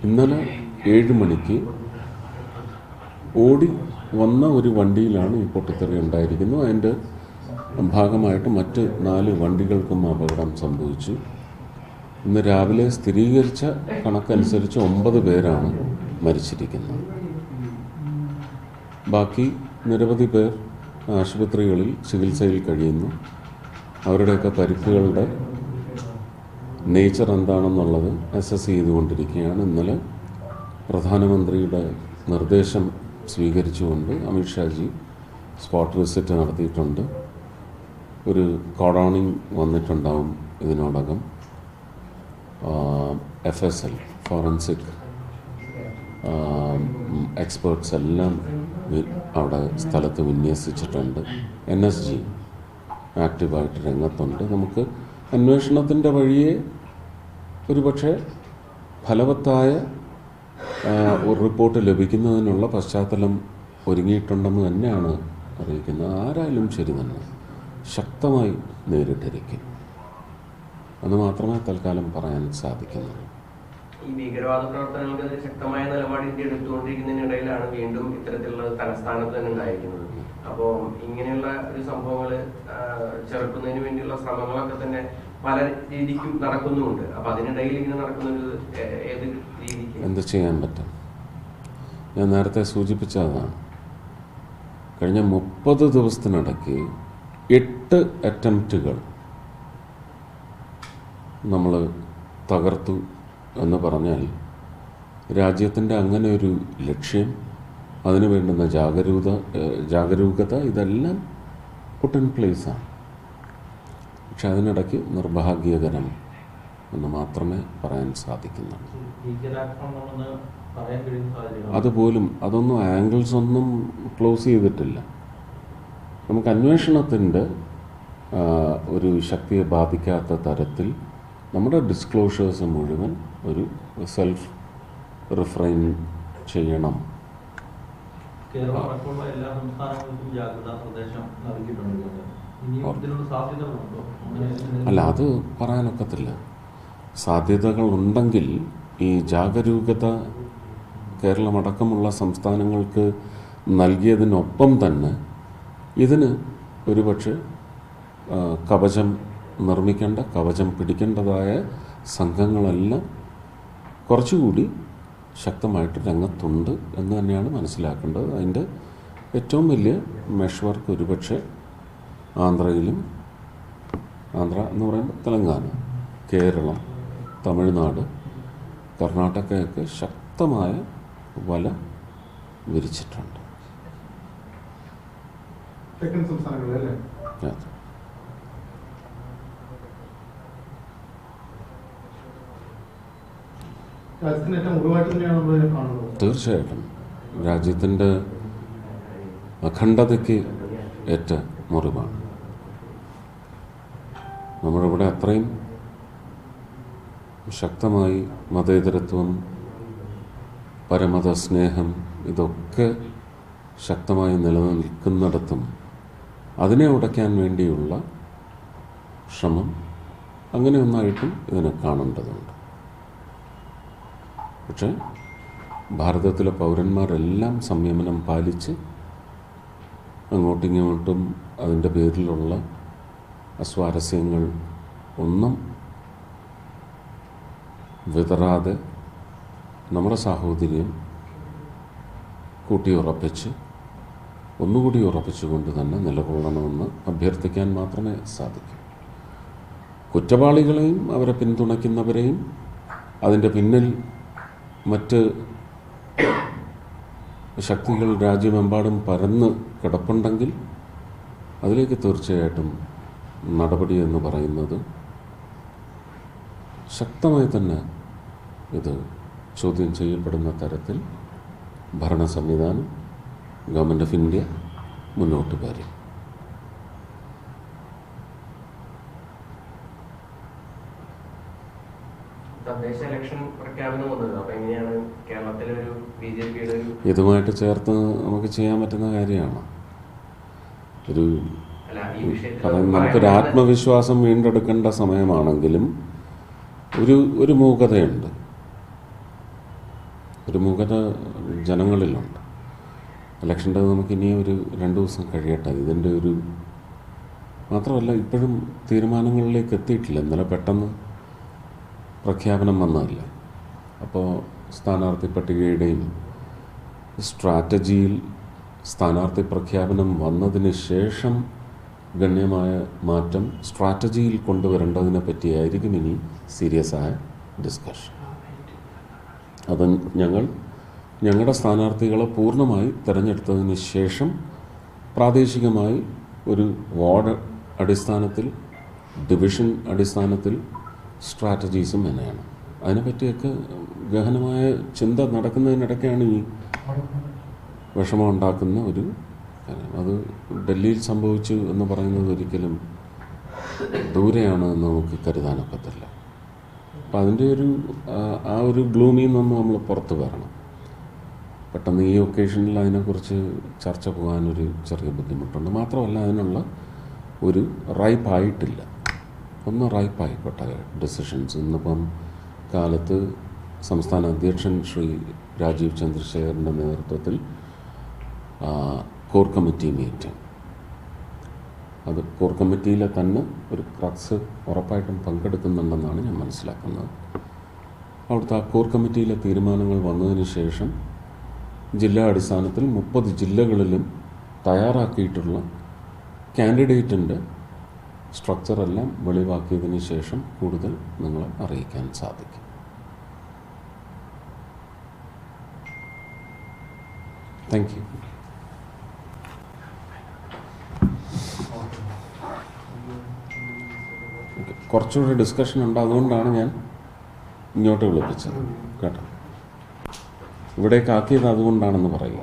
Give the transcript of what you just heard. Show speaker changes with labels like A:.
A: ഇന്നലെ 7 മണിക്ക് ഓടി വന്ന ഒരു വണ്ടിയിലാണ് ഈ പൊട്ടിത്തെറി ഉണ്ടായിരിക്കുന്നത്. അതിൻ്റെ ഭാഗമായിട്ട് മറ്റ് 4 വണ്ടികൾക്കും അപകടം സംഭവിച്ചു. ഇന്ന് രാവിലെ സ്ഥിരീകരിച്ച കണക്കനുസരിച്ച് 9 പേരാണ് മരിച്ചിരിക്കുന്നത്. ബാക്കി നിരവധി പേർ ആശുപത്രികളിൽ ചികിത്സയിൽ കഴിയുന്നു. അവരുടെയൊക്കെ പരിക്കുകളുടെ നേച്ചർ എന്താണെന്നുള്ളത് അസസ് ചെയ്തുകൊണ്ടിരിക്കുകയാണ്. ഇന്നലെ പ്രധാനമന്ത്രിയുടെ നിർദ്ദേശം സ്വീകരിച്ചുകൊണ്ട് അമിത്ഷാജി സ്പോട്ട് വിസിറ്റ് നടത്തിയിട്ടുണ്ട്. ഒരു കോഡോണിങ് വന്നിട്ടുണ്ടാവും ഇതിനോടകം. FSL ഫോറൻസിക് എക്സ്പേർട്സ് എല്ലാം അവിടെ സ്ഥലത്ത് വിന്യസിച്ചിട്ടുണ്ട്. NSG ആക്റ്റീവായിട്ട് രംഗത്തുണ്ട്. നമുക്ക് അന്വേഷണത്തിൻ്റെ വഴിയെ ഒരുപക്ഷെ ഫലവത്തായ ഒരു റിപ്പോർട്ട് ലഭിക്കുന്നതിനുള്ള പശ്ചാത്തലം ഒരുങ്ങിയിട്ടുണ്ടെന്ന് തന്നെയാണ് അറിയിക്കുന്നത്. ആരായാലും ശരി തന്നെ ശക്തമായി നേരിട്ടിരിക്കും. അത് മാത്രമേ തൽക്കാലം പറയാൻ സാധിക്കുന്നുള്ളൂ.
B: ഈ ഭീകരവാദ പ്രവർത്തനങ്ങൾക്കെതിരെ ശക്തമായ നിലപാട് ഇന്ത്യ എടുത്തുകൊണ്ടിരിക്കുന്നതിനിടയിലാണ് വീണ്ടും ഇത്തരത്തിലുള്ള തലസ്ഥാനത്ത് തന്നെ ഉണ്ടായിരിക്കുന്നത്. അപ്പോൾ ഇങ്ങനെയുള്ള ഒരു സംഭവങ്ങൾ ചെറുക്കുന്നതിന് വേണ്ടിയുള്ള ശ്രമങ്ങളൊക്കെ തന്നെ പല രീതിക്കും നടക്കുന്നുമുണ്ട്. അപ്പോൾ അതിനിടയിൽ ഇങ്ങനെ നടക്കുന്നൊരു ഏത് രീതിക്ക്
A: എന്ത് ചെയ്യാൻ പറ്റും? ഞാൻ നേരത്തെ സൂചിപ്പിച്ചതാണ്. കഴിഞ്ഞ 30 ദിവസത്തിനിടയ്ക്ക് 8 അറ്റംപ്റ്റുകൾ നമ്മൾ തകർത്തു എന്ന് പറഞ്ഞാൽ രാജ്യത്തിൻ്റെ അങ്ങനെ ഒരു ലക്ഷ്യം, അതിനു വേണ്ടുന്ന ജാഗരൂകത ഇതെല്ലാം പുട്ട് ഇൻ പ്ലേസാണ്. പക്ഷെ അതിനിടയ്ക്ക് നിർഭാഗ്യകരം എന്ന് മാത്രമേ പറയാൻ സാധിക്കുന്നുള്ളൂ. അതുപോലും അതൊന്നും ആംഗിൾസ് ഒന്നും ക്ലോസ് ചെയ്തിട്ടില്ല. നമുക്ക് അന്വേഷണത്തിൻ്റെ ഒരു ശക്തിയെ ബാധിക്കാത്ത തരത്തിൽ നമ്മുടെ ഡിസ്ക്ലോഷേഴ്സ് മുഴുവൻ ഒരു സെൽഫ് റിഫ്രൈൻ ചെയ്യണം. അല്ല, അത് പറയാനൊക്കത്തില്ല. സാധ്യതകൾ ഉണ്ടെങ്കിൽ ഈ ജാഗരൂകത കേരളമടക്കമുള്ള സംസ്ഥാനങ്ങൾക്ക് നൽകിയതിനൊപ്പം തന്നെ ഇതിന് ഒരുപക്ഷെ കവചം നിർമ്മിക്കേണ്ട, കവചം പിടിക്കേണ്ടതായ സംഘങ്ങളെല്ലാം കുറച്ചുകൂടി ശക്തമായിട്ട് രംഗത്തുണ്ട് എന്ന് തന്നെയാണ് മനസ്സിലാക്കേണ്ടത്. അതിൻ്റെ ഏറ്റവും വലിയ മെഷ് ഒരുപക്ഷെ ആന്ധ്രയിലും, ആന്ധ്ര എന്ന് പറയുമ്പോൾ തെലങ്കാന, കേരളം, തമിഴ്നാട്, കർണാടകയൊക്കെ ശക്തമായ വല വിരിച്ചിട്ടുണ്ട്. തീർച്ചയായിട്ടും രാജ്യത്തിൻ്റെ അഖണ്ഡതയ്ക്ക് ഏറ്റ മുറിവാണ്. നമ്മളിവിടെ അത്രയും ശക്തമായി മതേതരത്വം, പരമത സ്നേഹം ഇതൊക്കെ ശക്തമായി നിലനിൽക്കുന്നിടത്തും അതിനെ ഉടയ്ക്കാൻ വേണ്ടിയുള്ള ശ്രമം അങ്ങനെ ഒന്നായിട്ടും ഇതിനെ കാണേണ്ടതുണ്ട്. പക്ഷേ ഭാരതത്തിലെ പൗരന്മാരെല്ലാം സംയമനം പാലിച്ച് അങ്ങോട്ടും അതിൻ്റെ പേരിലുള്ള അസ്വാരസ്യങ്ങൾ ഒന്നും വിതറാതെ നമ്മുടെ സാഹോദര്യം കൂട്ടിയുറപ്പിച്ച് ഒന്നുകൂടി ഉറപ്പിച്ചുകൊണ്ട് തന്നെ നിലകൊള്ളണമെന്ന് അഭ്യർത്ഥിക്കാൻ മാത്രമേ സാധിക്കൂ. കുറ്റവാളികളെയും അവരെ പിന്തുണയ്ക്കുന്നവരെയും അതിൻ്റെ പിന്നിൽ മറ്റ് ശക്തികൾ രാജ്യമെമ്പാടും പരന്ന് കിടപ്പുണ്ടെങ്കിൽ അതിലേക്ക് തീർച്ചയായിട്ടും നടപടി എന്ന് പറയുന്നത് ശക്തമായി തന്നെ ഇത് ചോദ്യം ചെയ്യപ്പെടുന്ന തരത്തിൽ ഭരണ സംവിധാനം, ഗവൺമെൻറ് ഓഫ് ഇന്ത്യ മുന്നോട്ട് വരും.
B: തദ്ദേശ ഇലക്ഷൻ പ്രഖ്യാപനം വന്നത്, അപ്പോൾ എങ്ങനെയാണ് കേരളത്തിലെ ഒരു BJPയുടെ
A: ഇതുമായിട്ട് ചേർത്ത് നമുക്ക് ചെയ്യാൻ പറ്റുന്ന കാര്യമാണ്. നമുക്കൊരു ആത്മവിശ്വാസം വീണ്ടെടുക്കേണ്ട സമയമാണെങ്കിലും ഒരു മൂകതയുണ്ട്. ഒരു മൂകത ജനങ്ങളിലുണ്ട്. ഇലക്ഷൻ്റെ നമുക്ക് ഇനിയും ഒരു 2 ദിവസം കഴിയട്ടെ. ഇതിൻ്റെ ഒരു മാത്രമല്ല, ഇപ്പോഴും തീരുമാനങ്ങളിലേക്ക് എത്തിയിട്ടില്ല. ഇന്നലെ പെട്ടെന്ന് പ്രഖ്യാപനം വന്നതല്ല. അപ്പോൾ സ്ഥാനാർത്ഥി പട്ടികയുടെയും സ്ട്രാറ്റജിയിൽ സ്ഥാനാർത്ഥി പ്രഖ്യാപനം വന്നതിന് ശേഷം ഗണ്യമായ മാറ്റം സ്ട്രാറ്റജിയിൽ കൊണ്ടുവരേണ്ടതിനെ പറ്റിയായിരിക്കും ഇനി സീരിയസ് ആയ ഡിസ്കഷൻ. അത് ഞങ്ങളുടെ സ്ഥാനാർത്ഥികളെ പൂർണ്ണമായി തിരഞ്ഞെടുത്തതിന് ശേഷം പ്രാദേശികമായി ഒരു വാർഡ് അടിസ്ഥാനത്തിൽ, ഡിവിഷൻ അടിസ്ഥാനത്തിൽ സ്ട്രാറ്റജീസും തന്നെയാണ്. അതിനെപ്പറ്റിയൊക്കെ ഗഹനമായ ചിന്ത നടക്കുന്നതിനിടയ്ക്കാണ് ഈ വിഷമം ഉണ്ടാക്കുന്ന ഒരു കാര്യം. അത് ഡൽഹിയിൽ സംഭവിച്ചു എന്ന് പറയുന്നത് ഒരിക്കലും ദൂരെയാണ് എന്ന് നമുക്ക് കരുതാനൊക്കത്തില്ല. അപ്പം അതിൻ്റെ ആ ഒരു ഗ്ലൂമിൽ നിന്ന് നമ്മൾ പുറത്ത് വരണം. പെട്ടെന്ന് ഈ ഒക്കേഷനിൽ അതിനെക്കുറിച്ച് ചർച്ച പോകാനൊരു ചെറിയ ബുദ്ധിമുട്ടുണ്ട്. മാത്രമല്ല, അതിനുള്ള ഒരു റൈപ്പായിട്ടില്ല. ഒന്ന് റൈപ്പായിക്കോട്ടെ ഡിസിഷൻസ്. ഇന്നിപ്പം കാലത്ത് സംസ്ഥാന അധ്യക്ഷൻ ശ്രീ രാജീവ് ചന്ദ്രശേഖറിൻ്റെ നേതൃത്വത്തിൽ കോർ കമ്മിറ്റി മീറ്റിംഗ്, അത് കോർ കമ്മിറ്റിയിലെ തന്നെ ഒരു ക്രക്സ് ഉറപ്പായിട്ടും പങ്കെടുക്കുന്നുണ്ടെന്നാണ് ഞാൻ മനസ്സിലാക്കുന്നത്. അവിടുത്തെ ആ കോർ കമ്മിറ്റിയിലെ തീരുമാനങ്ങൾ വന്നതിന് ശേഷം ജില്ലാ അടിസ്ഥാനത്തിൽ 30 ജില്ലകളിലും തയ്യാറാക്കിയിട്ടുള്ള കാൻഡിഡേറ്റിൻ്റെ സ്ട്രക്ചറെല്ലാം വെളിവാക്കിയതിന് ശേഷം കൂടുതൽ നിങ്ങളെ അറിയിക്കാൻ സാധിക്കും. Thank you. കുറച്ചുകൂടി ഡിസ്കഷൻ ഉണ്ട്, അതുകൊണ്ടാണ് ഞാൻ ഇങ്ങോട്ട് വിളിപ്പിച്ചത് കേട്ടോ. ഇവിടേക്ക് ആക്കിയത് അതുകൊണ്ടാണെന്ന് പറയുക.